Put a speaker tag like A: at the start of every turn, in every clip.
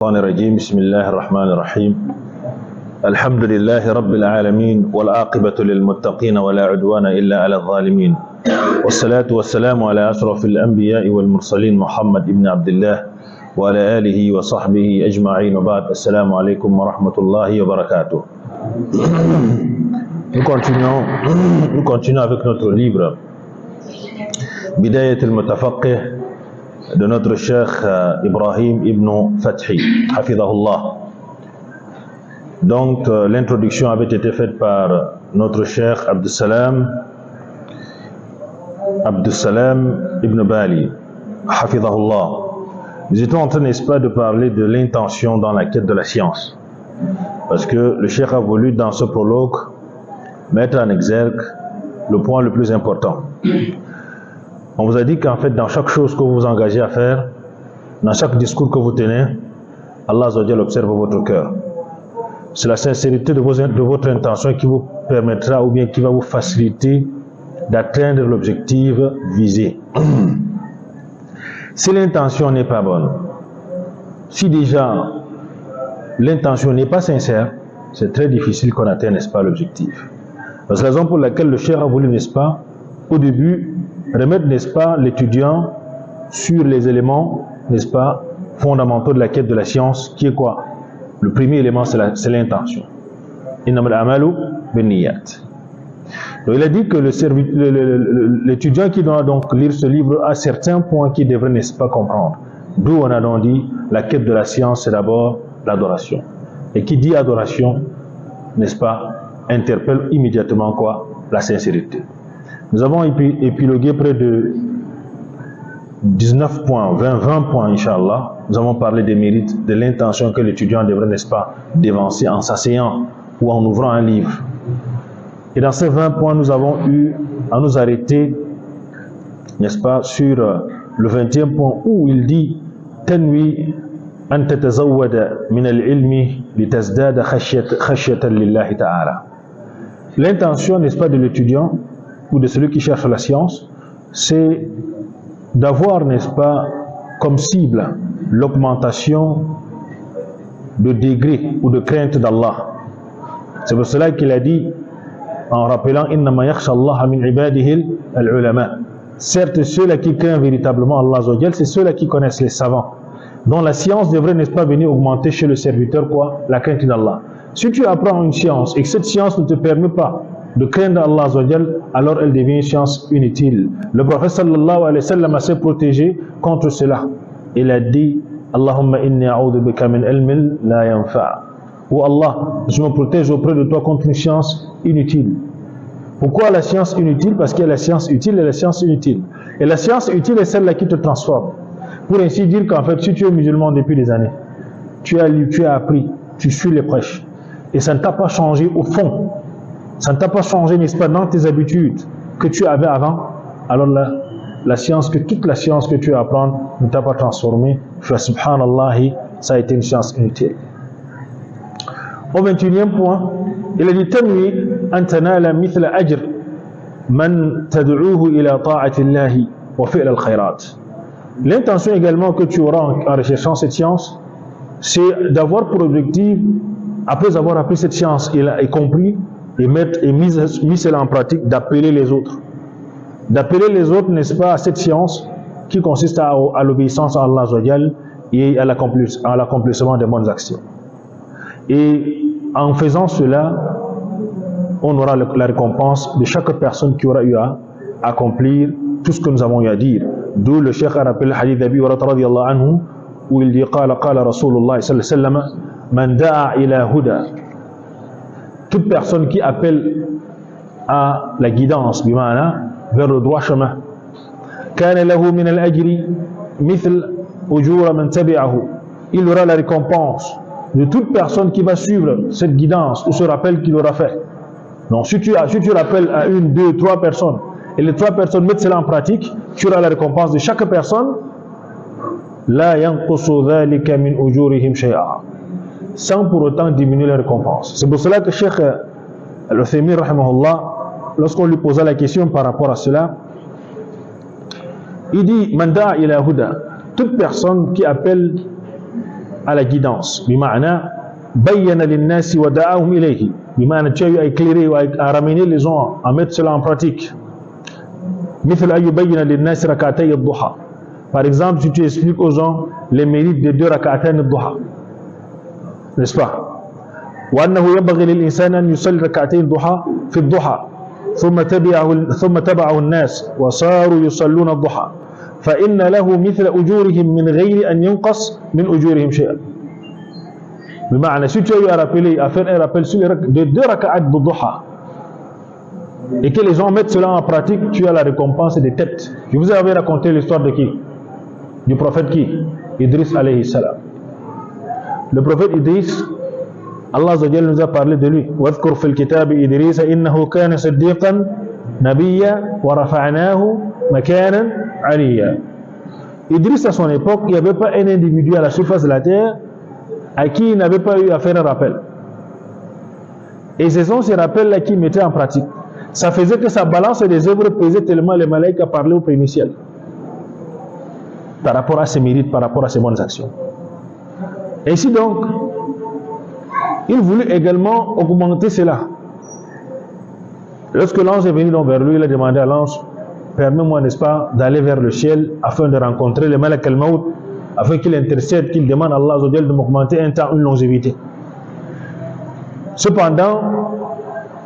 A: الشيطان الرجيم بسم الله الرحمن الرحيم الحمد لله رب العالمين والعاقبة للمتقين ولا عدوان إلا على الظالمين والصلاة والسلام على أشرف الأنبياء والمرسلين محمد بن عبد الله وعلى آله وصحبه أجمعين وبعد السلام عليكم ورحمة الله وبركاته. Nous continuons avec notre livre Bidayat al-Mutafaqih de notre cheikh Ibrahim ibn Fathi, hafidahullah. Donc l'introduction avait été faite par notre cheikh Abdussalam ibn Bali, hafidahullah. Nous étions en train, n'est-ce pas, de parler de l'intention dans la quête de la science. Parce que le cheikh a voulu dans ce prologue mettre en exergue le point le plus important. On vous a dit qu'en fait, dans chaque chose que vous vous engagez à faire, dans chaque discours que vous tenez, Allah Azza wa Jalla observe votre cœur. C'est la sincérité de votre intention qui vous permettra ou bien qui va vous faciliter d'atteindre l'objectif visé. Si l'intention n'est pas bonne, si déjà l'intention n'est pas sincère, c'est très difficile qu'on atteigne, n'est-ce pas, l'objectif. C'est la raison pour laquelle le cheikh a voulu, n'est-ce pas, au début, remettre, n'est-ce pas, l'étudiant sur les éléments, n'est-ce pas, fondamentaux de la quête de la science, qui est quoi? Le premier élément, c'est l'intention. Innamal a'malu binniyat. Donc il a dit que l'étudiant qui doit donc lire ce livre a certains points qu'il devrait, n'est-ce pas, comprendre. D'où on a donc dit, la quête de la science, c'est d'abord l'adoration. Et qui dit adoration, n'est-ce pas, interpelle immédiatement quoi? La sincérité. Nous avons épilogué près de 19 points, 20 points, Inch'Allah. Nous avons parlé des mérites, de l'intention que l'étudiant devrait, n'est-ce pas, dévancer en s'asseyant ou en ouvrant un livre. Et dans ces 20 points, nous avons eu à nous arrêter, n'est-ce pas, sur le 20e point où il dit « Tanwi an tatazawwada min al-ilmi litazdada khashyatan lillahi ta'ala » L'intention, n'est-ce pas, de l'étudiant ou de celui qui cherche la science, c'est d'avoir, n'est-ce pas, comme cible l'augmentation de degré ou de crainte d'Allah. C'est pour cela qu'il a dit, en rappelant « Innama yakhsha Allah min ibadihi al-ulama » Certes, ceux-là qui craignent véritablement Allah Azza wa Jal, c'est ceux-là qui connaissent les savants, dont la science devrait, n'est-ce pas, venir augmenter chez le serviteur quoi? La crainte d'Allah. Si tu apprends une science et que cette science ne te permet pas de craindre Allah Azza wa Jal, alors elle devient une science inutile. Le prophète sallallahu alayhi wa sallam s'est protégé contre cela. Il a dit Allahumma inni a'udhu bika min ilmin la yanfa'. Ou Allah, je me protège auprès de toi contre une science inutile. Pourquoi la science inutile? Parce qu'il y a la science utile et la science inutile. Et la science utile est celle-là qui te transforme. Pour ainsi dire qu'en fait, si tu es musulman depuis des années, tu as lu, tu as appris, tu suis les prêches, et ça ne t'a pas changé au fond, ça ne t'a pas changé, n'est-ce pas, dans tes habitudes que tu avais avant, alors toute la science que tu apprends ne t'a pas transformé. Subhanallah, ça a été une science inutile. Au 21e point, il a dit Tanwi an tanala mithla ajr man tad'uhu ila ta'ati Allahi wa fi'l al-khayrat. L'intention également que tu auras en recherchant cette science, c'est d'avoir pour objectif, après avoir appris cette science et compris et mis cela en pratique, d'appeler les autres. D'appeler les autres, n'est-ce pas, à cette science qui consiste à l'obéissance à Allah Azza wa Jal et à l'accomplissement des bonnes actions. Et en faisant cela, on aura la récompense de chaque personne qui aura eu à accomplir tout ce que nous avons eu à dire. D'où le cheikh a rappelé le hadith d'Abi Hurayrata radiyallahu anhu où il dit qala Rasulullah sallallahu alayhi wa sallam man da'a ila huda. Toute personne qui appelle à la guidance bima'ana vers le droit chemin, kana lahu min al-ajri mithl ujura man tabi'ahu. Il aura la récompense de toute personne qui va suivre cette guidance ou ce rappel qu'il aura fait. Donc si tu rappelles à 1, 2, 3 personnes et les 3 personnes mettent cela en pratique, tu auras la récompense de chaque personne. La yanqusu dhalika min ujurihim shay'a, sans pour autant diminuer la récompense. C'est pour cela que Cheikh Al-Uthaymin rahimahullah, lorsqu'on lui posa la question par rapport à cela, il dit man da'a ila huda, toute personne qui appelle à la guidance. Bima'ana, bayyana lin-nasi wa da'ahum ilayhi. Bima'ana, tu as eu à éclairer, à ramener les gens, à mettre cela en pratique. مثل أن يبين للناس ركعتي الضحى. Par exemple, si tu expliques aux gens les mérites des 2 rak'atayn al-duha, n'est-ce pas? وأنه ينبغي للإنسان أن يصلي ركعتي الضحى في الضحى ثم تبعه الناس وصاروا يصلون الضحى فإن له مثل أجورهم من غير أن ينقص من أجورهم شيئا. بمعنى si tu as eu à rappeler, à faire un rappel sur les 2 rak'at de duha et que les gens mettent cela en pratique, tu as la récompense des têtes. Je vous avais raconté l'histoire de qui? Du prophète qui? Idriss alayhi salam. Le prophète Idriss, Allah Azza wa Jalla nous a parlé de lui. وَاذْكُرْ فِي الْكِتَابِ إِدْرِيسَ إِنَّهُ كَانَ صِدِّيقًا نَبِيًّا وَرَفَعْنَاهُ مَكَانًا عَلِيًّا. Idriss, à son époque, il n'y avait pas un individu à la surface de la terre à qui il n'avait pas eu à faire un rappel. Et ce sont ces rappels-là qu'il mettait en pratique. Ça faisait que sa balance des œuvres pesait tellement les malaïkas parlaient au premier ciel par rapport à ses mérites, par rapport à ses bonnes actions. Ainsi donc, il voulut également augmenter cela. Lorsque l'ange est venu donc vers lui, il a demandé à l'ange, permets-moi, n'est-ce pas, d'aller vers le ciel afin de rencontrer le malak al-maut, afin qu'il intercède, qu'il demande à Allah Azza wa Jalla de m'augmenter un temps, une longévité. Cependant,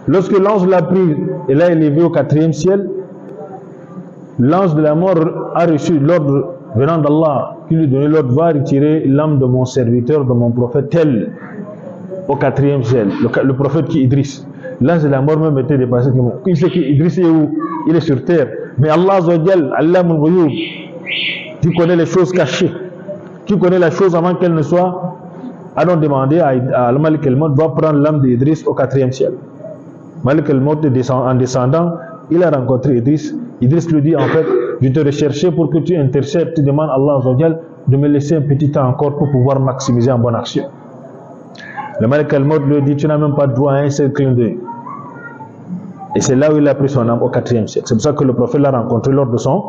A: lorsque l'ange l'a pris et l'a élevé au 4e ciel, l'ange de la mort a reçu l'ordre venant d'Allah, qui lui donnait l'ordre, va retirer l'âme de mon serviteur, de mon prophète, tel au 4e ciel, le prophète qui Idriss. L'ange de la mort même était dépassé. Il sait qu'Idriss est où? Il est sur terre. Mais Allah Azza wa Jalla, Allamul Ghuyub, qui connaît les choses cachées, qui connaît la chose avant qu'elle ne soit, a donc demandé à Al-Malik al-Maut, va prendre l'âme d'Idriss au 4e ciel. Malik al-Maut en descendant, il a rencontré Idriss. Idriss lui dit, en fait, je te recherchais pour que tu intercèdes, tu demandes à Allah Azza wa Jalla de me laisser un petit temps encore pour pouvoir maximiser en bonne action. Le Malik al-Maut lui dit, tu n'as même pas droit à un seul clin d'œil. Et c'est là où il a pris son âme au 4e ciel. C'est pour ça que le prophète l'a rencontré lors de son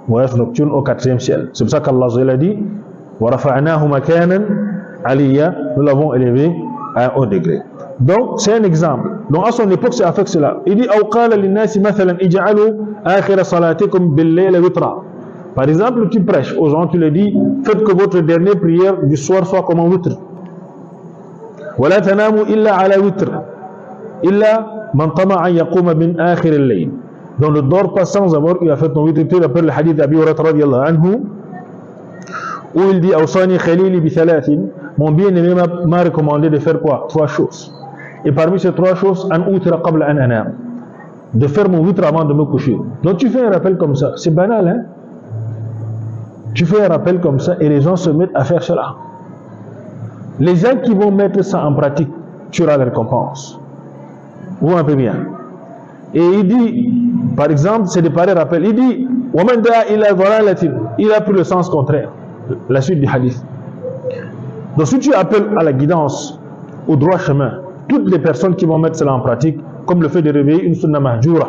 A: voyage nocturne au 4e ciel. C'est pour ça qu'Allah Azza wa Jalla dit, وَرَفَعْنَاهُ مَكَانًا عَلِيًّا, nous l'avons élevé à un haut degré. Donc, c'est un exemple. Donc, à son époque, c'est avec cela. Il dit, أَوْ قَالَ لِلنَّاسِ مَثَلًا إِجْعَلُوا آخِرَ صَلَاتِكُمْ بِاللَّيْلِ وِتْرًا. Par exemple, tu prêches aux gens, tu leur dis, faites que votre dernière prière du soir soit comme un witr. وَلَا تَنَامُوا إِلَّا عَلَى وِتْرٍ إِلَّا مَنْ طَمَعَ أَنْ يَقُومَ مِنْ آخِرِ اللَّيْلِ. Donc, ne dors pas sans avoir eu à faire ton witr. Tu rappelles le hadith d'Abi Hurayrata radiyallahu anhu, où il dit, أَوْصَانِي خَلِيلِي بِثَلَاثٍ. Mon bien-aimé m'a recommandé de faire quoi? 3 choses. Et parmi ces 3 choses, an utira qabla an anam, de faire mon witr avant de me coucher. Donc tu fais un rappel comme ça, c'est banal, hein? Tu fais un rappel comme ça et les gens se mettent à faire cela. Les gens qui vont mettre ça en pratique, tu auras la récompense. Vous un peu bien. Et il dit, par exemple, c'est des pareils rappels. Il dit, وَمَنْ دَعَ إِلَى ضَلَالَةٍ, il a pris le sens contraire, la suite du hadith. Donc si tu appelles à la guidance, au droit chemin, toutes les personnes qui vont mettre cela en pratique, comme le fait de réveiller une sunna mahjoura,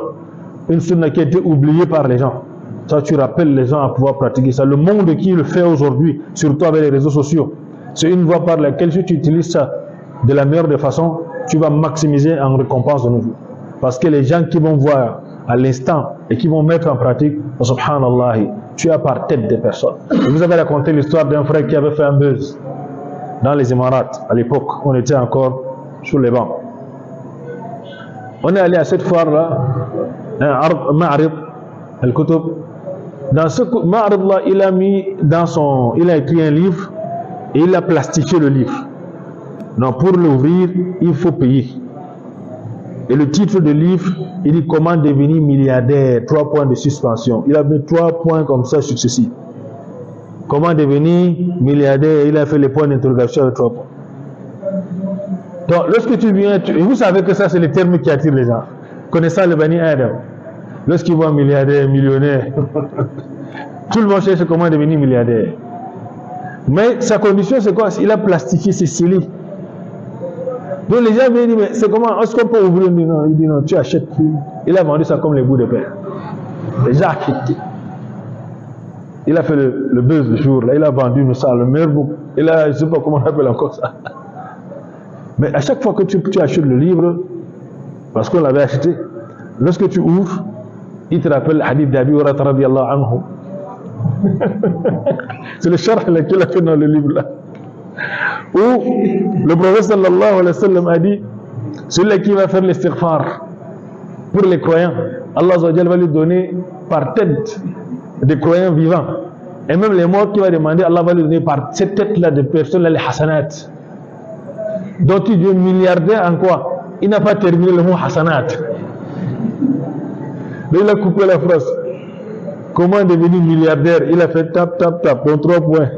A: une sunna qui a été oubliée par les gens, ça tu rappelles les gens à pouvoir pratiquer ça. Le monde qui le fait aujourd'hui, surtout avec les réseaux sociaux, c'est une voie par laquelle si tu utilises ça de la meilleure des façons, tu vas maximiser en récompense de nos jours. Parce que les gens qui vont voir à l'instant et qui vont mettre en pratique, subhanallah, tu as par tête des personnes. Je vous avais raconté l'histoire d'un frère qui avait fait un buzz dans les Émirats. À l'époque, on était encore sur les bancs. On est allé à cette foire-là, un Ma'rid al-Kutub. Dans ce Ma'rid-là, il a écrit un livre et il a plastifié le livre. Donc pour l'ouvrir, il faut payer. Et le titre du livre, il dit comment devenir milliardaire, 3 points de suspension. Il a mis 3 points comme ça successifs. Comment devenir milliardaire, il a fait les points d'interrogation avec 3 points. Donc, lorsque tu viens, vous savez que ça, c'est le terme qui attire les gens. Connaissant le Bani Adam, lorsqu'ils voient milliardaire, millionnaire, tout le monde cherche comment devenir milliardaire. Mais sa condition, c'est quoi? Il a plastifié, c'est scellé. Donc, les gens viennent dire, mais c'est comment? Est-ce qu'on peut ouvrir? Il dit non, tu achètes. Il a vendu ça comme les bouts de pain. Les gens achètent. Il a fait le buzz du jour, là, il a vendu une salle, le meilleur book. Il a, je ne sais pas comment on appelle encore ça. Mais à chaque fois que tu achètes le livre, parce qu'on l'avait acheté, lorsque tu ouvres, il te rappelle le hadith d'Abi Hurairah radiyallahu anhu. C'est le charh qu'il a fait dans le livre là. Où le prophète sallallahu alayhi wa sallam a dit, celui qui va faire l'istighfar pour les croyants, Allah va lui donner par tête des croyants vivants. Et même les morts qui va demander, Allah va lui donner par cette tête-là de personnes-là les hasanat. Donc il devient milliardaire en quoi? Il n'a pas terminé le mot hasanat. Mais il a coupé la phrase. Comment devenir milliardaire? Il a fait tap, tap, tap, dans 3 points.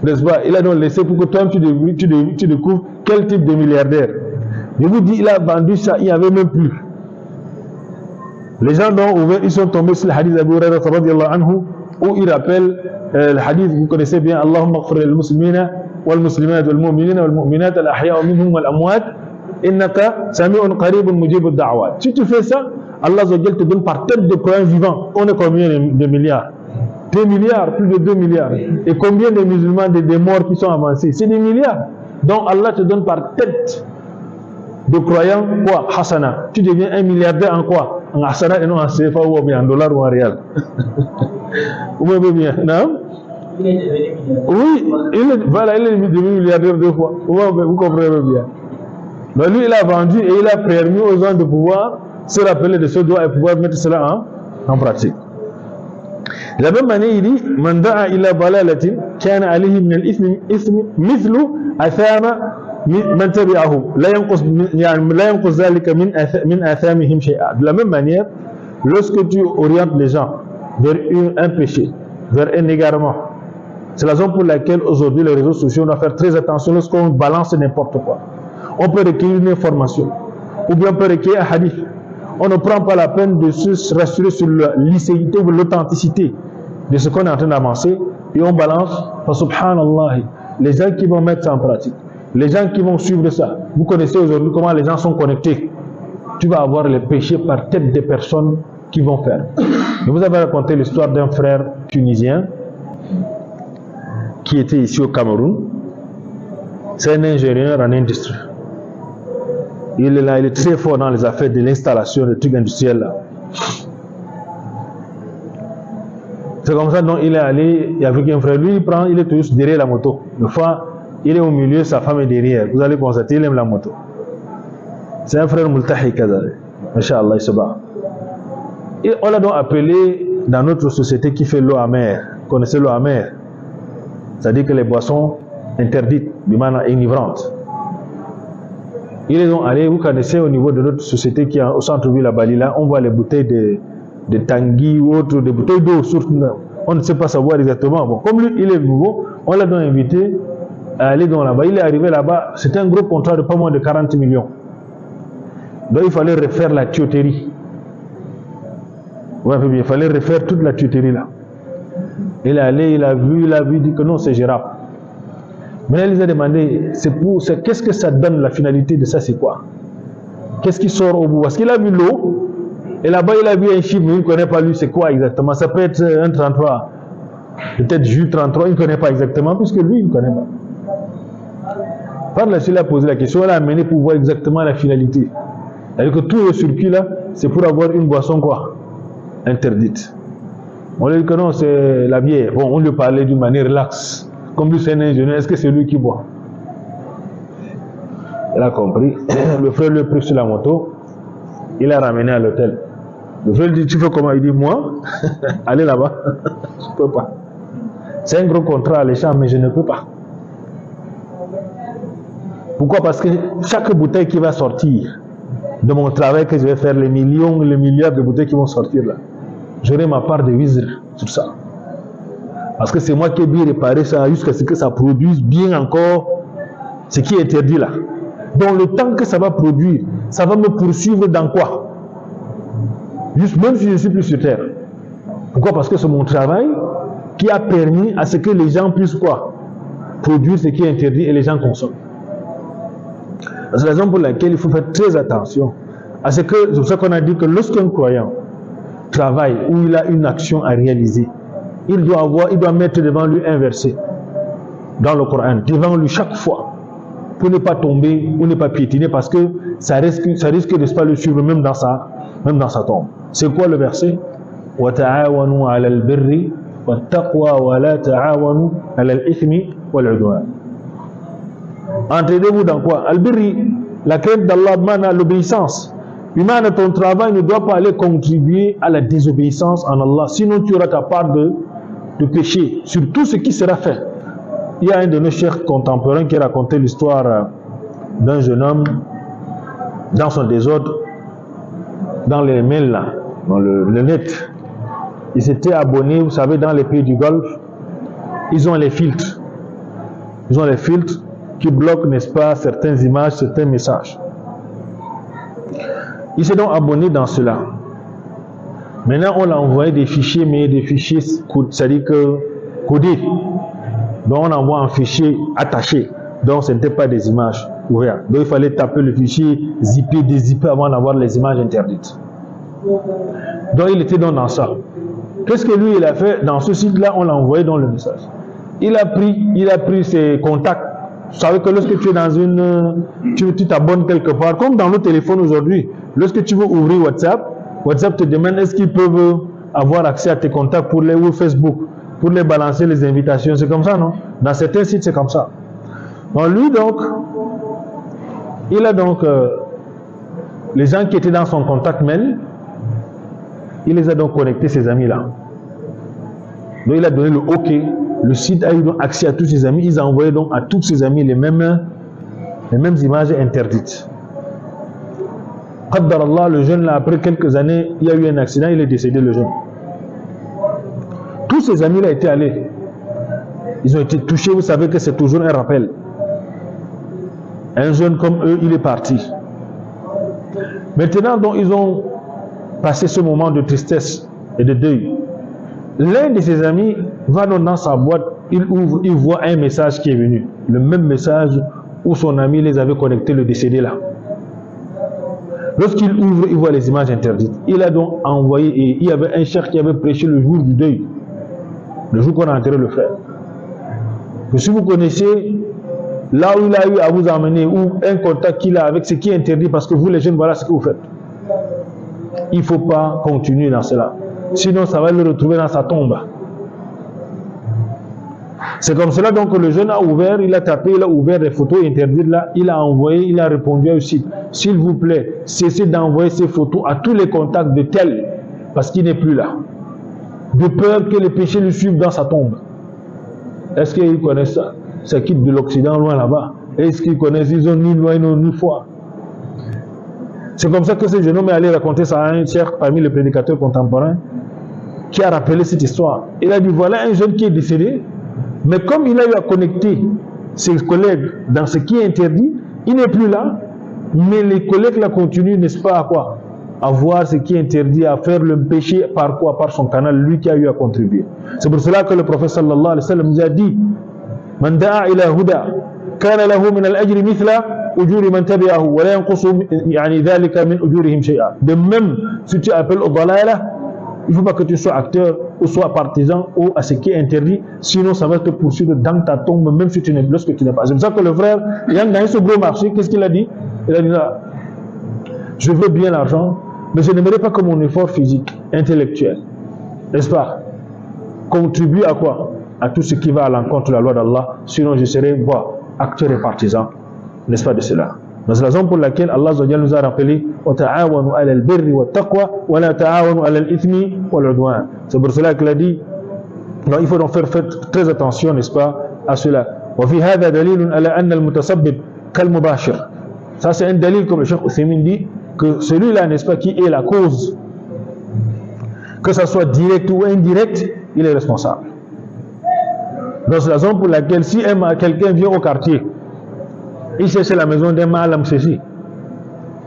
A: N'est-ce pas? Il a donc laissé pour que toi tu découvres quel type de milliardaire. Je vous dis, il a vendu ça, il n'y avait même plus. Les gens dont ils sont tombés sur le hadith d'Abu Hurairah radiyallahu anhu, où il rappelle le hadith, vous connaissez bien, Allahumma ighfir lil muslimina wal muslimat wal mu'minina wal mu'minat al ahya'a minhum wal amwat innaka sami'un qaribun mujibud da'wat. Si tu fais ça, Allah te donne par tête de croyants vivants. On est combien de milliards? 2 milliards, plus de 2 milliards. Et combien de musulmans, des morts qui sont avancés? C'est des milliards. Donc Allah te donne par tête de croyants quoi? Hasana. Tu deviens un milliardaire en quoi? En hasana et non en CFA ou bien en dollars ou en réal. Vous voyez bien, non? Oui, il est devenu milliardaire 2 fois. Vous comprenez bien. Donc lui, il a vendu et il a permis aux gens de pouvoir se rappeler de ce droit et pouvoir mettre cela en pratique. De la même manière, il dit Man da'a ila balalatin kana alayhi min al-ithmi mithlu athama man tabi'ahu la yanqus dhalika min athamihim shay'a. De la même manière, lorsque tu orientes les gens vers un péché, vers un égarement, c'est la raison pour laquelle aujourd'hui les réseaux sociaux doivent faire très attention lorsqu'on balance n'importe quoi. On peut recueillir une information ou bien on peut recueillir un hadith. On ne prend pas la peine de se rassurer sur la licéité ou l'authenticité de ce qu'on est en train d'avancer et on balance. Subhanallah, les gens qui vont mettre ça en pratique, les gens qui vont suivre ça, vous connaissez aujourd'hui comment les gens sont connectés. Tu vas avoir les péchés par tête des personnes qui vont faire. Je vous avais raconté l'histoire d'un frère tunisien qui était ici au Cameroun. C'est un ingénieur en industrie. Il est là, il est très fort dans les affaires de l'installation des trucs industriels là. C'est comme ça, donc il est allé, avec un frère, lui il est toujours derrière la moto. Une fois, il est au milieu, sa femme est derrière. Vous allez constater, il aime la moto. C'est un frère multahi kazali. Inch'Allah, il se bat. Et on l'a donc appelé dans notre société qui fait l'eau amère. Vous connaissez l'eau amère? C'est-à-dire que les boissons interdites, de manière enivrante. Il est donc allé, vous connaissez au niveau de notre société qui est au centre-ville à Bali, là, on voit les bouteilles de Tanguy ou autres, des bouteilles d'eau, on ne sait pas savoir exactement. Bon, comme lui, il est nouveau, on l'a donc invité à aller dans là-bas. Il est arrivé là-bas, c'était un gros contrat de pas moins de 40 millions. Donc il fallait refaire la tuyauterie. Ouais, il fallait refaire toute la tuyauterie là. Il est allé, il a vu, il dit que non, c'est gérable. Maintenant, il les a demandé, qu'est-ce que ça donne, la finalité de ça, c'est quoi? Qu'est-ce qui sort au bout? Parce qu'il a vu l'eau, et là-bas, il a vu un chiffre, mais il ne connaît pas lui, c'est quoi exactement? Ça peut être un 33, peut-être Jules 33, il ne connaît pas exactement, puisque lui, il ne connaît pas. Par la suite, il a posé la question, il a amené pour voir exactement la finalité. C'est-à-dire que tout le circuit là, c'est pour avoir une boisson quoi? Interdite. On lui dit que non, c'est la bière. Bon, on lui parlait d'une manière relaxe. Comme lui, c'est un ingénieur, est-ce que c'est lui qui boit? Il a compris. Le frère lui a pris sur la moto. Il l'a ramené à l'hôtel. Le frère lui dit, tu fais comment? Il dit, moi, allez là-bas. Je ne peux pas. C'est un gros contrat alléchant, mais je ne peux pas. Pourquoi? Parce que chaque bouteille qui va sortir de mon travail que je vais faire, les millions, les milliards de bouteilles qui vont sortir là, j'aurai ma part de vizr sur ça. Parce que c'est moi qui ai bien réparé ça jusqu'à ce que ça produise bien encore ce qui est interdit là. Donc le temps que ça va produire, ça va me poursuivre dans quoi? Juste même si je ne suis plus sur terre. Pourquoi? Parce que c'est mon travail qui a permis à ce que les gens puissent quoi? Produire ce qui est interdit et les gens consomment. C'est la raison pour laquelle il faut faire très attention à ce que, c'est pour ça qu'on a dit que lorsqu'un croyant travaille ou il a une action à réaliser, il doit mettre devant lui un verset dans le Coran, devant lui chaque fois, pour ne pas tomber ou ne pas piétiner, parce que ça risque de ne pas le suivre même dans sa tombe. C'est quoi le verset? وَتَعَاوَنُوا عَلَى الْبِرِّ وَالتَّقْوَى وَلَا تَعَاوَنُوا عَلَى الْإِثْمِ وَالْعُدْوَانِ. Entraidez-vous dans quoi? Al-birri, la crainte d'Allah, mana l'obéissance. Humane, ton travail ne doit pas aller contribuer à la désobéissance en Allah, sinon tu auras ta part de péché sur tout ce qui sera fait. Il y a un de nos chers contemporains qui racontait l'histoire d'un jeune homme dans son désordre, dans les mails là, dans le net. Il s'était abonné, vous savez, dans les pays du Golfe, ils ont les filtres. Ils ont les filtres qui bloquent, n'est-ce pas, certaines images, certains messages. Il s'est donc abonné dans cela. Maintenant, on l'a envoyé des fichiers, mais des fichiers, c'est-à-dire que codés. Donc, on envoie un fichier attaché. Donc, ce n'était pas des images ouvertes. Donc, il fallait taper le fichier, zipper, dézipper avant d'avoir les images interdites. Donc, il était donc dans ça. Qu'est-ce que lui, il a fait? Dans ce site-là, on l'a envoyé dans le message. Il a pris ses contacts. Vous savez que lorsque tu es dans tu t'abonnes quelque part, comme dans le téléphone aujourd'hui, lorsque tu veux ouvrir WhatsApp te demande est-ce qu'ils peuvent avoir accès à tes contacts ou Facebook, pour les balancer les invitations. C'est comme ça, non? Dans certains sites, c'est comme ça. Donc lui, donc, il a donc les gens qui étaient dans son contact mail, il les a donc connectés, ces amis-là. Donc il a donné le OK. Le site a eu donc accès à tous ses amis. Ils ont envoyé donc à tous ses amis les mêmes images interdites. Qaddar Allah, le jeune là, après quelques années, il y a eu un accident, il est décédé, le jeune. Tous ses amis là étaient allés. Ils ont été touchés, vous savez que c'est toujours un rappel. Un jeune comme eux, il est parti. Maintenant, donc, ils ont passé ce moment de tristesse et de deuil. L'un de ses amis va dans sa boîte, il ouvre, il voit un message qui est venu. Le même message où son ami les avait connectés, le décédé là. Lorsqu'il ouvre, il voit les images interdites. Il a donc envoyé, et il y avait un cheikh qui avait prêché le jour du deuil, le jour qu'on a enterré le frère. Que si vous connaissez là où il a eu à vous emmener, ou un contact qu'il a avec ce qui est interdit, parce que vous les jeunes, voilà ce que vous faites. Il ne faut pas continuer dans cela. Sinon, ça va le retrouver dans sa tombe. C'est comme cela donc que le jeune a ouvert, il a tapé, il a ouvert des photos interdites là, il a envoyé, il a répondu au site. S'il vous plaît, cessez d'envoyer ces photos à tous les contacts de tel, parce qu'il n'est plus là. De peur que les péchés le suivent dans sa tombe. Est-ce qu'ils connaissent ça? Ça quitte de l'Occident loin là-bas. Est-ce qu'ils connaissent? Ils ont ni loi ni foi. C'est comme ça que ce jeune homme est allé raconter ça à un cheikh parmi les prédicateurs contemporains qui a rappelé cette histoire. Il a dit voilà un jeune qui est décédé, mais comme il a eu à connecter ses collègues dans ce qui est interdit, il n'est plus là, mais les collègues là continuent, n'est-ce pas, à quoi? À voir ce qui est interdit, à faire le péché par quoi? Par son canal, lui qui a eu à contribuer. C'est pour cela que le prophète sallallahu alayhi wa sallam nous a dit Man da'a ila huda kana lahu min al-ajri mithla ujuri man tabi'ahu wa la yanqusu yani dhalika min ujurihim shay'a. De même, si tu appelles au dalala, il ne faut pas que tu sois acteur ou sois partisan ou à ce qui est interdit, sinon ça va te poursuivre dans ta tombe, même si tu n'es, lorsque tu n'es pas. C'est pour ça que le frère, ayant gagné ce gros marché, qu'est-ce qu'il a dit? Il a dit là, je veux bien l'argent, mais je n'aimerais pas que mon effort physique, intellectuel, n'est-ce pas, contribue à quoi? À tout ce qui va à l'encontre de la loi d'Allah, sinon je serai acteur et partisan, n'est-ce pas, de cela. C'est la raison pour laquelle Allah nous a rappelé c'est pour cela qu'il a dit non, il faut donc faire très attention, n'est-ce pas, à cela. Ça c'est un dalil, comme le Cheikh Ousseymine dit, que celui-là, n'est-ce pas, qui est la cause, que ça soit direct ou indirect, il est responsable. Donc c'est la raison pour laquelle si quelqu'un vient au quartier, il cherche la maison d'un Ma'alam Chéchi.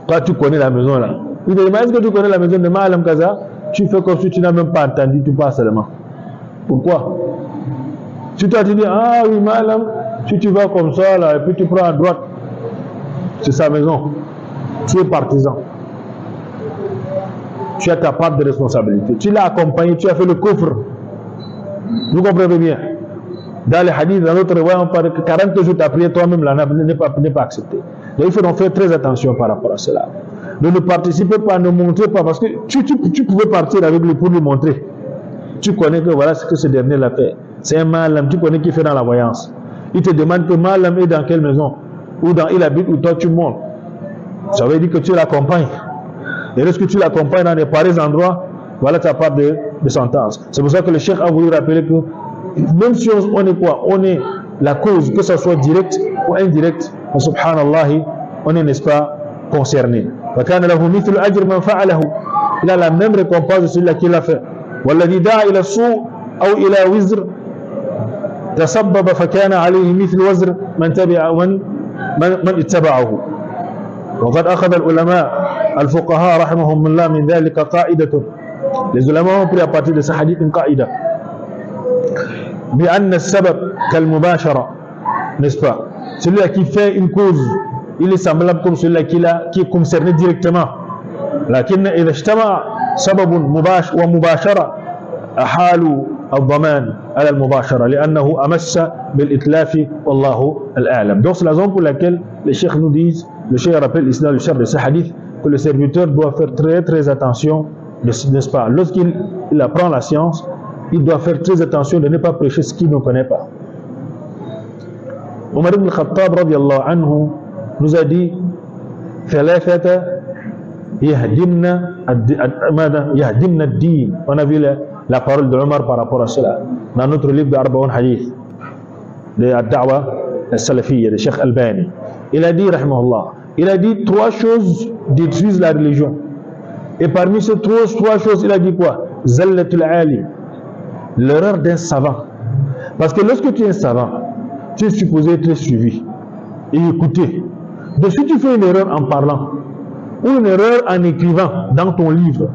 A: Toi, tu connais la maison là. Il te demande est-ce que tu connais la maison de Ma'alam Kaza? Tu fais comme si tu n'as même pas entendu, tu passes seulement. Pourquoi? Si toi tu dis ah oui, Ma'alam, si tu vas comme ça là, et puis tu prends à droite, c'est sa maison. Tu es partisan. Tu as ta part de responsabilité. Tu l'as accompagné, tu as fait le coffre. Vous comprenez bien? Dans les hadiths, dans l'autre voie, on parle que 40 jours ta prière, toi-même, n'est pas acceptée. Donc il faut donc faire très attention par rapport à cela. Ne participez pas, ne montrez pas, parce que tu pouvais partir avec lui pour lui montrer. Tu connais que voilà ce que ce dernier l'a fait. C'est un malam, tu connais qui fait dans la voyance. Il te demande que malam est dans quelle maison, ou dans il habite, ou toi tu montes. Ça veut dire que tu l'accompagnes. Et lorsque tu l'accompagnes dans des pareils endroits, voilà ta part de sentence. C'est pour ça que le cheikh a voulu rappeler que même si on est quoi? On est la cause, que ce soit direct ou indirect, subhanallah, on est, n'est-ce pas, concerné. Il a la même récompense de celui-là qui l'a fait. والذي دعا إلى السوء أو إلى وزر تسبب فكان عليه مثل وزر من تبع من اتبعه. وقد أخذ العلماء الفقهاء رحمهم الله من ذلك قاعدة. Les ulama ont pris à partir de ce hadith une qaïda. بأن السبب كالمباشرة, n'est-ce pas? Celui-là qui fait une cause, il est semblable comme celui-là qui est concerné directement. لكن إذا اجتمع سبب ومباشرة أحالوا الضمان على المباشرة لأنه أمس بالإتلاف والله الأعلم. Donc c'est la raison pour laquelle les cheikhs nous disent, le cheikh rappelle ici dans le chef de ce hadith, que le serviteur doit faire très très attention, n'est-ce pas? Lorsqu'il apprend la science, il doit faire très attention de ne pas prêcher ce qu'il ne connaît pas. Omar ibn Khattab radiyallahu anhu nous a dit ثلاثة يهدمنا الدين. On a vu la parole de Omar par rapport à cela dans notre livre de Arbaoun Hadith de Ad-Da'wa al-Salafiyya de Cheikh Albani. Il a dit rahimahullah, il a dit 3 choses détruisent la religion, et parmi ces 3 choses il a dit quoi? Zallatul alim, l'erreur d'un savant. Parce que lorsque tu es un savant, tu es supposé être suivi et écouté. Donc si tu fais une erreur en parlant ou une erreur en écrivant dans ton livre,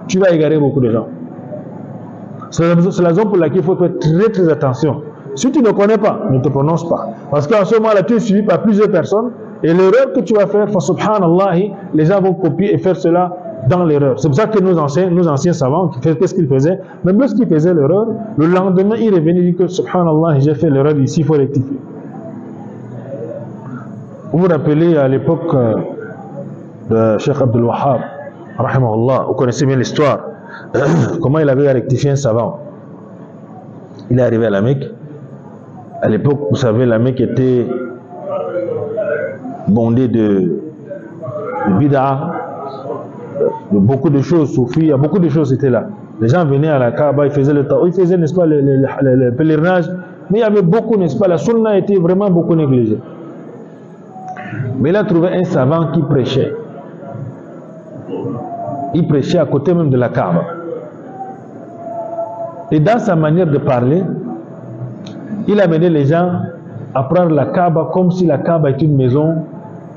A: tu vas égarer beaucoup de gens. C'est la raison pour laquelle il faut faire très très attention. Si tu ne connais pas, ne te prononce pas. Parce qu'en ce moment-là, tu es suivi par plusieurs personnes et l'erreur que tu vas faire, subhanallah, les gens vont copier et faire cela dans l'erreur. C'est pour ça que nos anciens savants, qu'est-ce qu'ils faisaient? Même lorsqu'ils faisaient l'erreur, le lendemain, ils revenaient et disaient que subhanallah, j'ai fait l'erreur ici, il faut rectifier. Vous vous rappelez à l'époque de Cheikh Abdul Wahhab, rahimahullah, vous connaissez bien l'histoire, comment il avait rectifié un savant. Il est arrivé à la Mecque. À l'époque, vous savez, la Mecque était bondée de bid'a, de beaucoup de choses, soufis, il y a beaucoup de choses étaient là. Les gens venaient à la Kaaba, ils faisaient n'est-ce pas, le pèlerinage, mais il y avait beaucoup, n'est-ce pas, la sunna était vraiment beaucoup négligée. Mais il a trouvé un savant qui prêchait. Il prêchait à côté même de la Kaaba. Et dans sa manière de parler, il amenait les gens à prendre la Kaaba comme si la Kaaba était une maison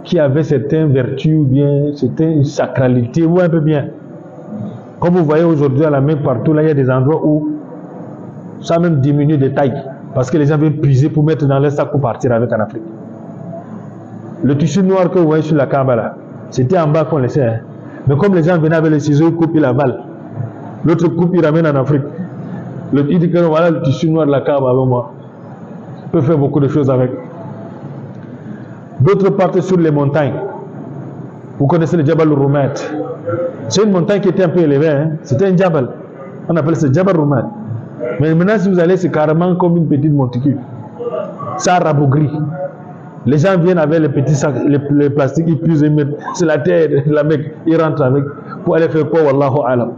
A: qui avait certaines vertus, ou bien c'était une sacralité, ou un peu bien. Comme vous voyez aujourd'hui à la Mecque, partout, là, il y a des endroits où ça même diminue de taille, parce que les gens viennent puiser pour mettre dans leur sac pour partir avec en Afrique. Le tissu noir que vous voyez sur la Kaaba là, c'était en bas qu'on laissait. Hein. Mais comme les gens venaient avec les ciseaux, ils coupent, ils avalent. L'autre coupe, il ramène en Afrique. Il dit que voilà le tissu noir de la Kaaba avec moi. Je peux faire beaucoup de choses avec. D'autres partent sur les montagnes. Vous connaissez le Jabal Rumat. C'est une montagne qui était un peu élevée. Hein. C'était un Jabal. On appelle ça Jabal Rumat. Mais maintenant, si vous allez, c'est carrément comme une petite monticule. Ça rabougrit. Les gens viennent avec les petits sacs, les plastiques, ils puisent, ils mettent, c'est la terre, la Mecque, ils rentrent avec, pour aller faire quoi, wallahu alam.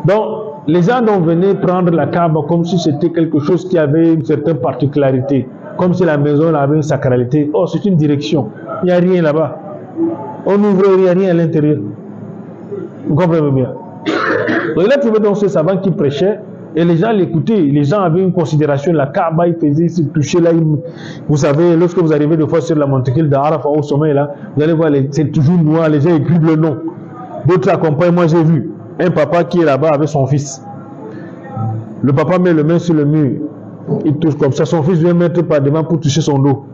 A: Donc, les gens donc venaient prendre la Kaaba comme si c'était quelque chose qui avait une certaine particularité, comme si la maison avait une sacralité. Oh, c'est une direction, il n'y a rien là-bas. On ouvre, il n'y a rien à l'intérieur. Vous comprenez bien. Donc, il a trouvé donc ce savant qui prêchait. Et les gens l'écoutaient, les gens avaient une considération, la Kaaba, ils faisaient, ils se touchaient là, vous savez, lorsque vous arrivez des fois sur la monticule d'Arafat au sommet là, vous allez voir, c'est toujours noir, les gens écrivent le nom. D'autres accompagnent, moi j'ai vu un papa qui est là-bas avec son fils. Le papa met le main sur le mur, il touche comme ça, son fils vient mettre par devant pour toucher son dos.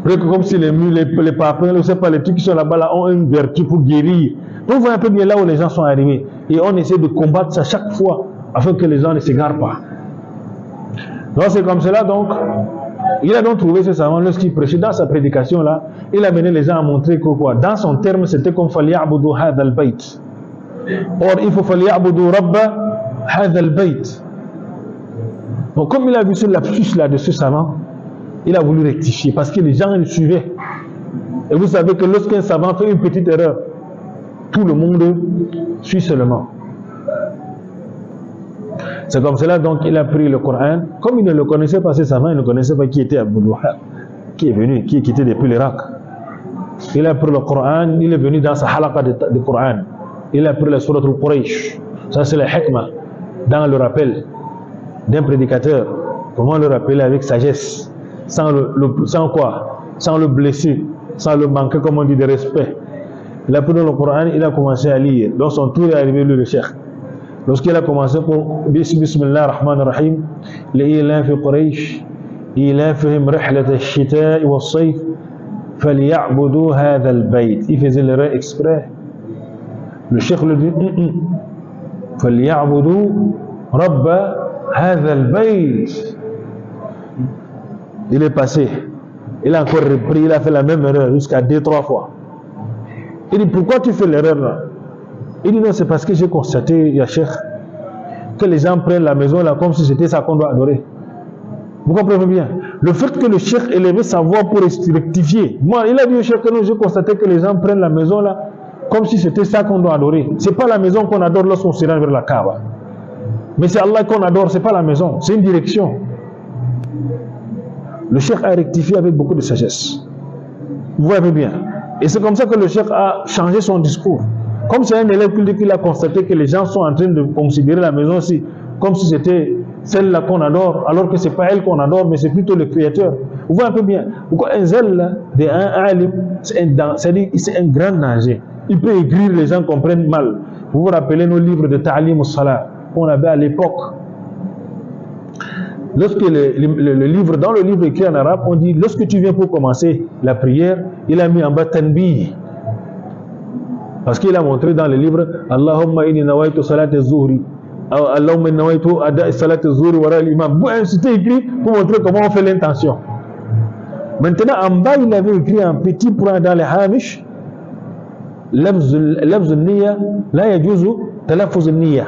A: Comme si les murs, les papas, je ne sais pas, les trucs qui sont là-bas là, ont une vertu pour guérir. Donc vous voyez un peu bien là où les gens sont arrivés. Et on essaie de combattre ça chaque fois. afin que les gens ne s'égarent pas. Donc c'est comme cela, donc, il a donc trouvé ce savant lorsqu'il prêchait dans sa prédication là, il a mené les gens à montrer que quoi, dans son terme, c'était comme فَلْيَعْبُدُوا هَذَا الْبَيْتِ. Or, il faut فَلْيَعْبُدُوا رَبَّ هَذَا الْبَيْتِ. Donc, comme il a vu ce lapsus là de ce savant, il a voulu rectifier parce que les gens le suivaient. Et vous savez que lorsqu'un savant fait une petite erreur, tout le monde suit seulement. C'est comme cela donc il a pris le Coran. Comme il ne le connaissait pas, ce savant, il ne connaissait pas qui était Abdul Wahhab, qui est venu, qui est quitté depuis l'Irak. Il a pris le Coran, il est venu dans sa halaqa de Coran. Il a pris la sourate al-Quraysh. Ça c'est la hikmah, dans le rappel d'un prédicateur. Comment le rappeler avec sagesse, sans quoi, sans le blesser, sans le manquer, comme on dit, de respect. Il a pris le Coran, il a commencé à lire. Donc son tour est arrivé, lui, le cheikh. Lorsqu'il a commencé pour Bismillah ar-Rahman ar-Rahim, l'Ilan fi Quraysh, إيلافهم رحلة الشتاء والصيف فليعبدوا هذا البيت. Il faisait l'erreur exprès. Le cheikh le dit فليعبدوا رب هذا البيت. Il est passé, il a encore repris, il a fait la même erreur jusqu'à 2-3 fois. Il dit pourquoi tu fais l'erreur là? Il dit non, c'est parce que j'ai constaté, ya cheikh, que les gens prennent la maison là comme si c'était ça qu'on doit adorer. Vous comprenez bien? Le fait que le cheikh élevait sa voix pour rectifier. Moi, il a dit au cheikh que non, j'ai constaté que les gens prennent la maison là comme si c'était ça qu'on doit adorer. C'est pas la maison qu'on adore lorsqu'on se rend vers la Kaaba. Mais c'est Allah qu'on adore, c'est pas la maison, c'est une direction. Le cheikh a rectifié avec beaucoup de sagesse. Vous voyez bien. Et c'est comme ça que le cheikh a changé son discours. Comme c'est un élève qui a constaté que les gens sont en train de considérer la maison aussi comme si c'était celle-là qu'on adore, alors que c'est pas elle qu'on adore, mais c'est plutôt le Créateur. Vous voyez un peu bien. Pourquoi un zèle de un alim, c'est un grand danger. Il peut aigrir, les gens comprennent mal. Vous vous rappelez nos livres de Ta'lim al-Salah qu'on avait à l'époque. Lorsque le livre, dans le livre écrit en arabe, on dit lorsque tu viens pour commencer la prière, il a mis en bas tanbih. Parce qu'il a montré dans le livre Allahumma inni nawaitu salat az-zuhri. Allahumma inni nawaitu ada salat az-zuhri wara l'imam. C'était écrit pour montrer comment on fait l'intention. Maintenant, en bas, il avait écrit un petit point dans les hamish lafz al-niyya la yajuzu talaffuz al-niyya.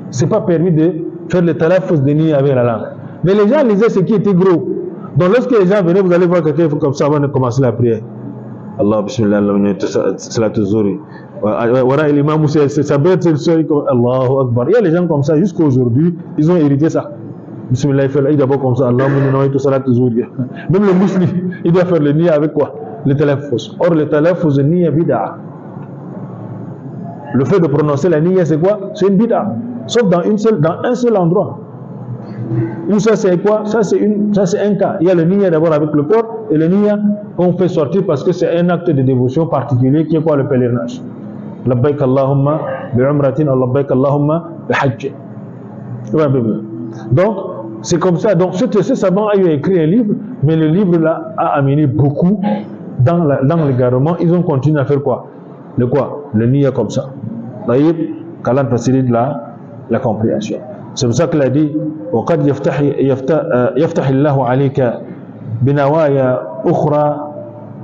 A: C'est pas permis de faire le talaffuz de niyya avec la langue. Mais les gens lisaient ce qui était gros. Donc lorsque les gens venaient, vous allez voir quelqu'un comme ça avant de commencer la prière. Allah bismillah salat az-zuhri. Wara l'imam, ça peut être Allahu Akbar. Il y a les gens comme ça jusqu'à aujourd'hui, ils ont hérité ça. Bismillah, il fait d'abord comme ça. Allahumma nawaitu salat az-zuhri. Même le musulman, il doit faire le niyya avec quoi? Le talaffuz. Or le talaffuz de niyya bid'a. Le fait de prononcer la niyya, c'est quoi? C'est une bid'a. Sauf dans un seul endroit. Où ça c'est quoi? Ça c'est un cas. Il y a le niyya d'abord avec le corps et le niyya qu'on fait sortir parce que c'est un acte de dévotion particulier qui est quoi? Le pèlerinage. Labbaik Allahumma bi'umratin ou labbaik Allahumma bihajj. Donc c'est comme ça. Donc ce savant a écrit un livre, mais le livre là a amené beaucoup dans l'égarement. Ils ont continué à faire quoi? Le niyya comme ça. D'ailleurs, qu'Allah facilite la compréhension. C'est pour ça qu'il a dit وقد يفتح الله عليك بنوايا أخرى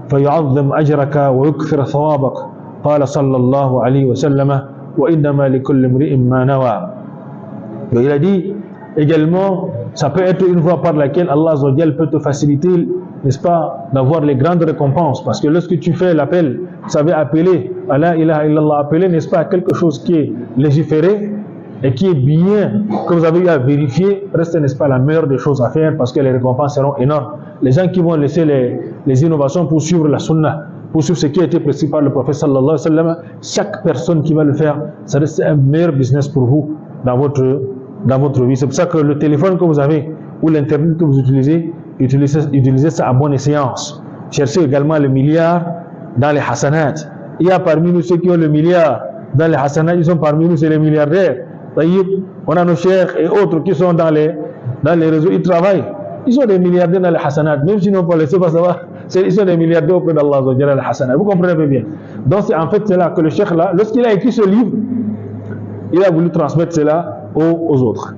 A: فيعظم أجرك ويكثر ثوابك قال صلى الله عليه وسلم وإنما لكل امرئ ما نوى. Il a dit également, ça peut être une voie par laquelle Allah Azza wa Jal peut te faciliter, n'est-ce pas, d'avoir les grandes récompenses. Parce que lorsque tu fais l'appel, vous savez, appeler à la ilaha illallah, appeler, n'est-ce pas, à quelque chose qui est légiféré et qui est bien, que vous avez eu à vérifier, reste, n'est-ce pas, la meilleure des choses à faire parce que les récompenses seront énormes. Les gens qui vont laisser les innovations pour suivre la sunna, pour suivre ce qui a été prescrit par le prophète sallallahu alayhi wa sallam, chaque personne qui va le faire, ça reste un meilleur business pour vous dans votre vie. C'est pour ça que le téléphone que vous avez ou l'internet que vous utilisez, utilisez ça à bonne séance. Cherchez également le milliard dans les hasanat. Il y a parmi nous ceux qui ont le milliard dans les hasanat, ils sont parmi nous, c'est les milliardaires. On a nos chers et autres qui sont dans les réseaux, ils travaillent. Ils sont des milliardaires dans les hasanat, même s'ils n'ont pas laissé pas savoir, ils sont des milliardaires auprès d'Allah dans les hasanat. Vous comprenez bien. Donc c'est en fait cela que le cheikh là, lorsqu'il a écrit ce livre, il a voulu transmettre cela aux autres.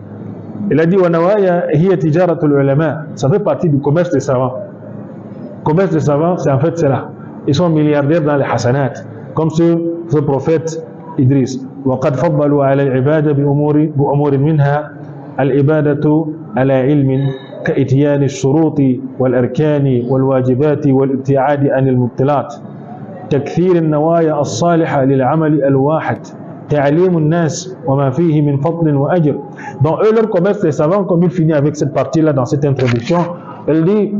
A: Il a dit ça fait partie du commerce des savants. Le commerce des savants, c'est en fait cela. Ils sont milliardaires dans les hasanat, comme ce prophète Idriss. وقد فضلوا على العبادة بأمور منها العبادة على علم كإتيان الشروط والأركان والواجبات والابتعاد عن المبطلات تكثير النوايا الصالحة للعمل الواحد تعليم الناس وما فيه من فضل وأجر. Donc eux, leur commerce des savants, comme il finit avec cette partie-là dans cette introduction, elle dit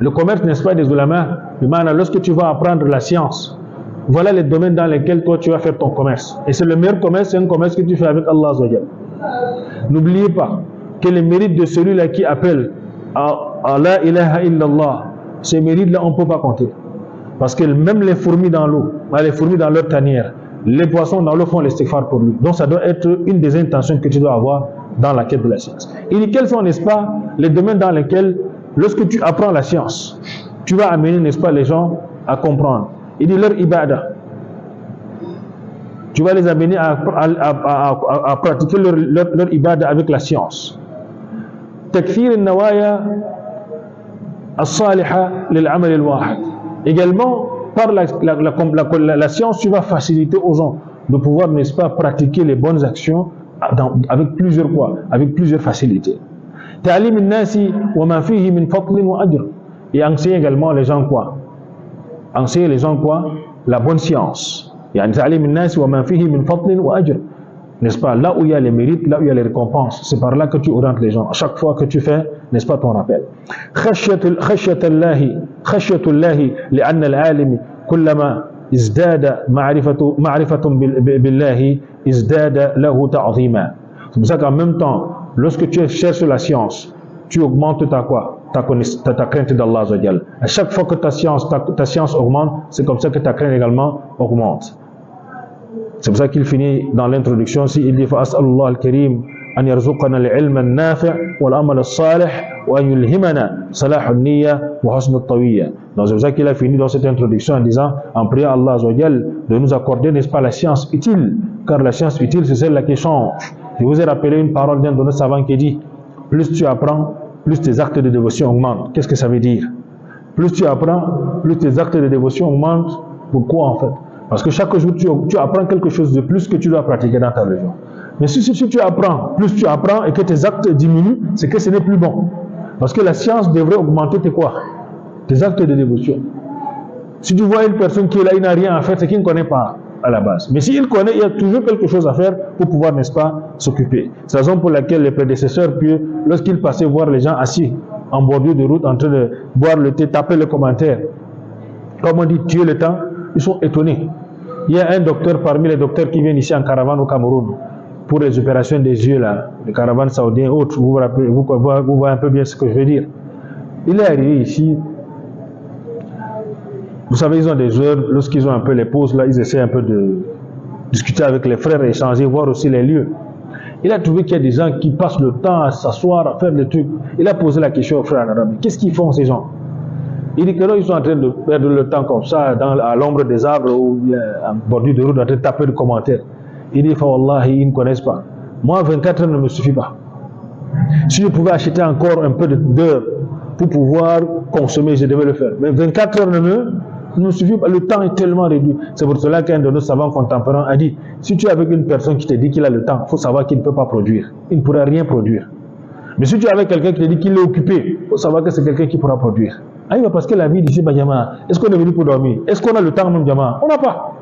A: le commerce, n'est-ce pas, des ulama, lorsque tu vas apprendre la science, voilà les domaines dans lesquels toi tu vas faire ton commerce. Et c'est le meilleur commerce, c'est un commerce que tu fais avec Allah Azza wa Jalla. N'oubliez pas que les mérites de celui-là qui appelle à la ilaha illallah, ces mérites-là, on ne peut pas compter. Parce que même les fourmis dans l'eau, les fourmis dans leur tanière, les poissons dans l'eau font l'istighfar pour lui. Donc ça doit être une des intentions que tu dois avoir dans la quête de la science. Il dit quels sont, n'est-ce pas, les domaines dans lesquels, lorsque tu apprends la science, tu vas amener, n'est-ce pas, les gens à comprendre. Il dit leur ibadah. Tu vas les amener à pratiquer leur ibadah avec la science. Takfir al-nawaya as-saliha lil-amal al-wahid. Également, par la science, tu vas faciliter aux gens de pouvoir, n'est-ce pas, pratiquer les bonnes actions avec plusieurs quoi? Avec plusieurs facilités. Ta'lim al-nasi wa ma fihi min fadlin wa ajr. Et enseigner également les gens quoi? Enseigner les gens quoi? La bonne science. Yani ta'lim al-nasi wa ma fihi min fadlin wa ajr. N'est-ce pas? Là où il y a les mérites, là où il y a les récompenses, c'est par là que tu orientes les gens. À chaque fois que tu fais, n'est-ce pas, ton rappel. خشية الله لأن العالم كلما ازداد معرفة بالله ازداد له تعظيما. C'est pour ça qu'en même temps, lorsque tu cherches la science, tu augmentes ta quoi? Ta crainte d'Allah Azza wa Jalla. À chaque fois que ta science augmente, c'est comme ça que ta crainte également augmente. C'est pour ça qu'il finit dans l'introduction ici, il dit فأسأل الله الكريم أن يرزقنا العلم النافع والعمل الصالح وأن يلهمنا صلاح النية وحسن الطوية. Donc c'est pour ça qu'il a fini dans cette introduction en disant, en priant Allah Azza wa Jalla de nous accorder, n'est-ce pas, la science utile, car la science utile c'est celle-là qui change. Je vous ai rappelé une parole d'un de nos savants qui dit, plus tu apprends, plus tes actes de dévotion augmentent. Qu'est-ce que ça veut dire? Plus tu apprends, plus tes actes de dévotion augmentent. Pourquoi en fait? Parce que chaque jour, tu apprends quelque chose de plus que tu dois pratiquer dans ta religion. Mais si tu apprends, plus tu apprends et que tes actes diminuent, c'est que ce n'est plus bon. Parce que la science devrait augmenter tes quoi? Tes actes de dévotion. Si tu vois une personne qui est là, il n'a rien à faire, c'est qu'il ne connaît pas à la base. Mais s'il connaît, il y a toujours quelque chose à faire pour pouvoir, n'est-ce pas, s'occuper. C'est la raison pour laquelle les prédécesseurs, lorsqu'ils passaient voir les gens assis en bordure de route, en train de boire le thé, taper les commentaires, comme on dit, tuer le temps, ils sont étonnés. Il y a un docteur parmi les docteurs qui viennent ici en caravane au Cameroun pour les opérations des yeux, là, les caravanes saoudiennes et autres. Vous voyez un peu bien ce que je veux dire. Il est arrivé ici. Vous savez, ils ont des heures, lorsqu'ils ont un peu les pauses, là, ils essaient un peu de discuter avec les frères, échanger, voir aussi les lieux. Il a trouvé qu'il y a des gens qui passent le temps à s'asseoir, à faire des trucs. Il a posé la question aux frères en arabe. Qu'est-ce qu'ils font ces gens? Il dit que là, ils sont en train de perdre le temps comme ça, à l'ombre des arbres ou en bordure de route, en train de taper des commentaires. Il dit, Wallahi, ils ne connaissent pas. Moi, 24 heures ne me suffit pas. Si je pouvais acheter encore un peu d'heures pour pouvoir consommer, je devais le faire. Mais 24 heures ne me suffit pas. Le temps est tellement réduit. C'est pour cela qu'un de nos savants contemporains a dit, si tu es avec une personne qui te dit qu'il a le temps, il faut savoir qu'il ne peut pas produire. Il ne pourra rien produire. Mais si tu es avec quelqu'un qui te dit qu'il est occupé, il faut savoir que c'est quelqu'un qui pourra produire. Parce que la vie d'ici, est-ce qu'on est venu pour dormir? Est-ce qu'on a le temps même, Jama? On n'a pas.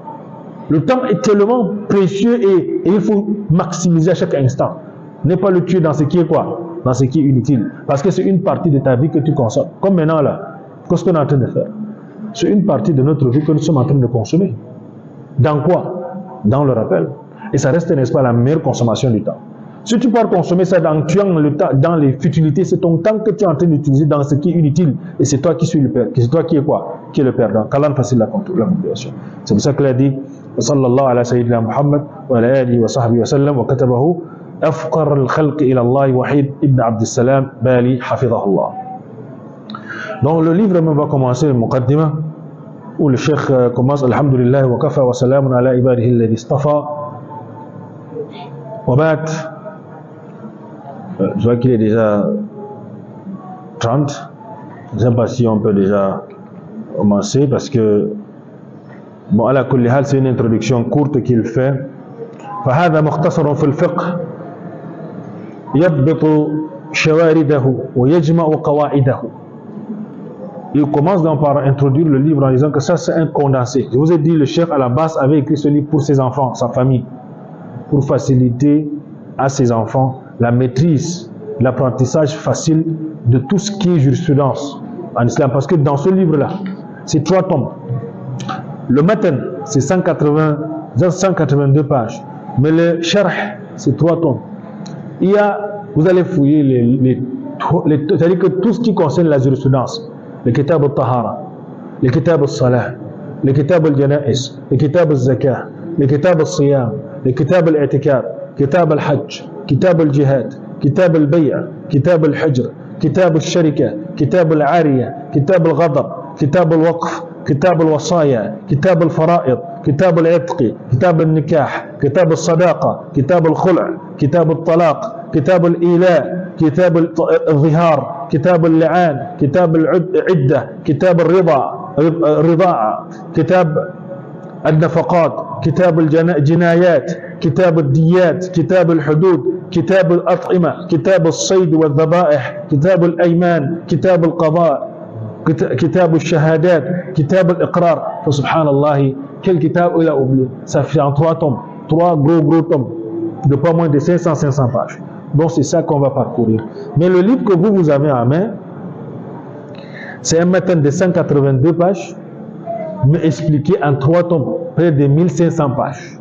A: Le temps est tellement précieux et il faut maximiser à chaque instant. Ne pas le tuer dans ce qui est quoi? Dans ce qui est inutile. Parce que c'est une partie de ta vie que tu consommes. Comme maintenant là, qu'est-ce qu'on est en train de faire? C'est une partie de notre vie que nous sommes en train de consommer. Dans quoi? Dans le rappel. Et ça reste, n'est-ce pas, la meilleure consommation du temps. Si tu pars consommer ça en tuant le temps, dans les futilités, c'est ton temps que tu es en train d'utiliser dans ce qui est inutile. Et c'est toi qui suis le perdant. C'est toi qui est quoi? Qui est le perdant. Qu'Allah facilite la compréhension. C'est pour ça qu'il a dit, sallallahu ala sayyidina Muhammad wa ala alihi wa sahbihi wa sallam wa katabahu afqar al-khalq ila Allah Wahid ibn Abdussalam Bali hafidhahullah. Donc le livre même va commencer, le Muqaddimah, où le cheikh commence, alhamdulillah wa kafa wa salamun ala ibadihi alladhi istafa. Wabat, je vois qu'il est déjà 30. Je ne sais pas si on peut déjà commencer parce que, bon, ala kulli hal, c'est une introduction courte qu'il fait. فهذا مختصر في الفقه يضبط شوارده ويجمع قواعده. Il commence donc par introduire le livre en disant que ça c'est un condensé. Je vous ai dit, le chef à la base avait écrit ce livre pour ses enfants, sa famille, pour faciliter à ses enfants la maîtrise, l'apprentissage facile de tout ce qui est jurisprudence en islam. Parce que dans ce livre-là, c'est 3 tomes. Le matan, c'est 182 pages. Mais le sharh, c'est 3 tomes. Il y a, vous allez fouiller c'est-à-dire que tout ce qui concerne la jurisprudence, le kitab al-tahara, le kitab al-salah, le kitab al-jana'is, le kitab al-zakah, le kitab al-siyam, le kitab al-i'tikaf, kitab al-hajj, kitab al-jihad, kitab al-bay', kitab al-hajr, kitab al-sharika, kitab al-ariya, kitab al-ghadab, kitab al-waqf, كتاب الوصايا، كتاب الفرائض، كتاب العتق، كتاب النكاح، كتاب الصداقة، كتاب الخلع، كتاب الطلاق، كتاب الإيلاء، كتاب الظهار، كتاب اللعان، كتاب العدة، كتاب الرضاعة، كتاب النفقات، كتاب الجنايات، كتاب الديات، كتاب الحدود، كتاب الأطعمة، كتاب الصيد والذبائح، كتاب الأيمان، كتاب القضاء، كتاب الشهادات، كتاب الإقرار. فسبحان الله, quel kitab il a oublié? Ça fait en 3 tomes, 3 gros tomes de pas moins de 500 pages. Donc c'est ça qu'on va parcourir. Mais le livre que vous avez en main, c'est un matan de 182 pages, mais expliqué en 3 tomes, près de 1500 pages.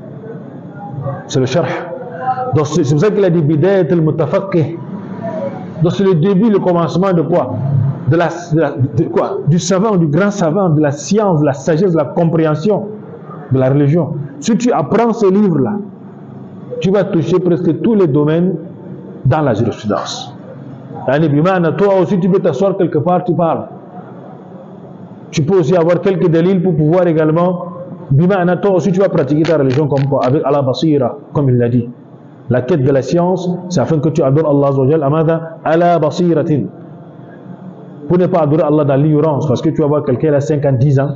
A: C'est le sharh. Donc c'est pour ça qu'il a dit bidayat al-mutafaqqih. Donc c'est le début, le commencement de quoi? Du savant, du grand savant, de la science, de la sagesse, de la compréhension de la religion. Si tu apprends ce livre-là, tu vas toucher presque tous les domaines dans la jurisprudence. Toi aussi, tu peux t'asseoir quelque part, tu parles. Tu peux aussi avoir quelques délits pour pouvoir également. Toi aussi, tu vas pratiquer ta religion comme quoi, avec Allah Basira, comme il l'a dit. La quête de la science, c'est afin que tu adores Allah Azza wa Jal, amada ala basiratin. Pour ne pas adorer Allah dans l'ignorance, parce que tu vas voir quelqu'un il a 50-10 ans,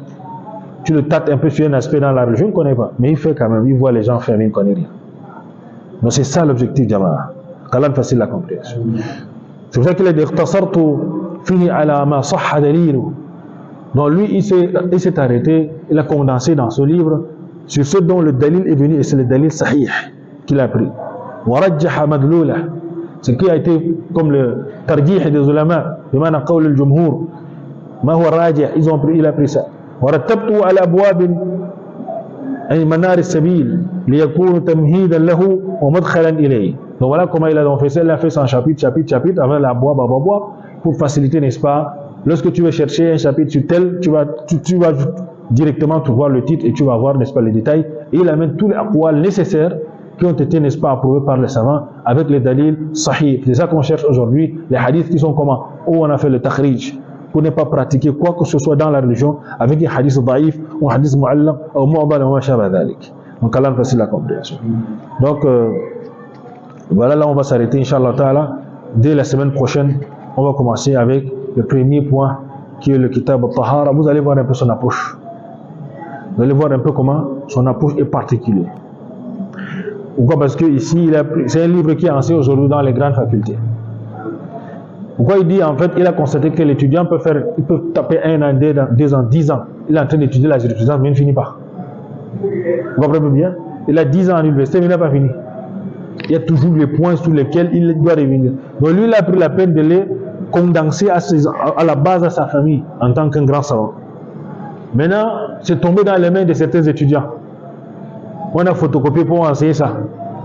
A: tu le tâtes un peu sur un aspect dans la religion, il ne connaît pas, mais il fait quand même, il voit les gens faire, mais il ne connaît rien. Donc c'est ça l'objectif, Jama'a. Qu'Allah facile la compréhension. C'est pour ça qu'il a dit ikhtasartu fihi ala ma sahha dalilu. Donc lui, il s'est arrêté, il a condensé dans ce livre sur ce dont le dalil est venu, et c'est le dalil sahih qu'il a pris. Wa rajjaha madlula. Ce qui a été comme le tarjih des ulama, بمعنى قول الجمهور ما هو الراجح, il a pris ça. ورتبته على أبواب أي منار السبيل ليكون تمهيدا له ومدخلا إليه. Donc voilà comment il a fait ça. Il a fait ça en chapitre avec la boîte pour faciliter, n'est-ce pas? Lorsque tu veux chercher un chapitre sur tel, tu vas directement voir le titre et tu vas voir, n'est-ce pas, les détails. Et il amène tous les aqwal nécessaires qui ont été, n'est-ce pas, approuvés par les savants avec les dalils sahih. C'est ça qu'on cherche aujourd'hui, les hadiths qui sont comment? Où on a fait le takhrij, pour ne pas pratiquer quoi que ce soit dans la religion avec des hadiths daïfs ou hadiths mu'allam ou mu'adal ou ma shabah dhalik. Donc Allah facile la compréhension. Donc voilà, là on va s'arrêter inshallah ta'ala. Dès la semaine prochaine, on va commencer avec le premier point qui est le kitab al-tahara. Vous allez voir un peu son approche. Vous allez voir un peu comment son approche est particulière. Pourquoi? Parce que ici, c'est un livre qui est enseigné aujourd'hui dans les grandes facultés. Pourquoi il dit, en fait, il a constaté que l'étudiant peut taper 1 an, 2 ans, 10 ans. Il est en train d'étudier la jurisprudence, mais il ne finit pas. Vous comprenez bien? Il a 10 ans à l'université, mais il n'a pas fini. Il y a toujours les points sur lesquels il doit revenir. Donc lui, il a pris la peine de les condenser à la base à sa famille, en tant qu'un grand savant. Maintenant, c'est tombé dans les mains de certains étudiants. On a photocopié pour enseigner ça.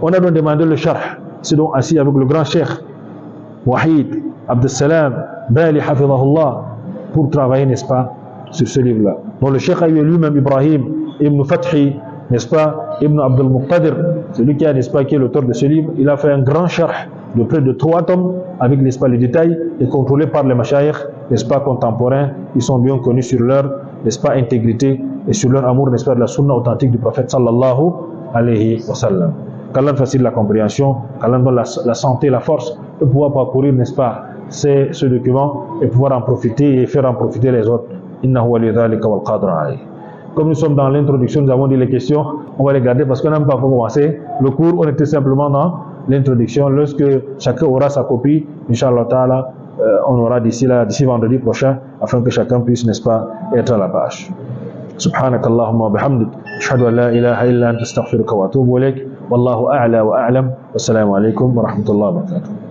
A: On a donc demandé le sharh. C'est donc assis avec le grand cheikh Wahid Abdessalam Bali Hafidahullah pour travailler, n'est-ce pas, sur ce livre-là. Donc le cheikh a eu lui-même Ibrahim Ibn Fathi, n'est-ce pas, Ibn Abdul Muqtadir, celui qui a, n'est-ce pas, qui est l'auteur de ce livre. Il a fait un grand sharh de près de 3 tomes avec, n'est-ce pas, les détails et contrôlé par les mashayikh, n'est-ce pas, contemporains. Ils sont bien connus sur leur, n'est-ce pas, intégrité et sur leur amour, n'est-ce pas, de la sunna authentique du prophète sallallahu alayhi wa sallam. qu'Allah facilite la compréhension, qu'Allah donne la santé, la force de pouvoir parcourir, n'est-ce pas, ce document et pouvoir en profiter et faire en profiter les autres. Innahu wali dhalika wal qadr alayh. Comme nous sommes dans l'introduction, nous avons dit les questions, on va les garder parce qu'on n'a pas encore commencé le cours, on était simplement dans l'introduction. Lorsque chacun aura sa copie, Inch'Allah Ta'ala, on aura d'ici vendredi prochain, afin que chacun puisse, n'est-ce pas, être à la page. سبحانك اللهم وبحمدك أشهد أن لا إله إلا أنت أستغفرك وأتوب إليك والله أعلى وأعلم والسلام عليكم ورحمة الله وبركاته.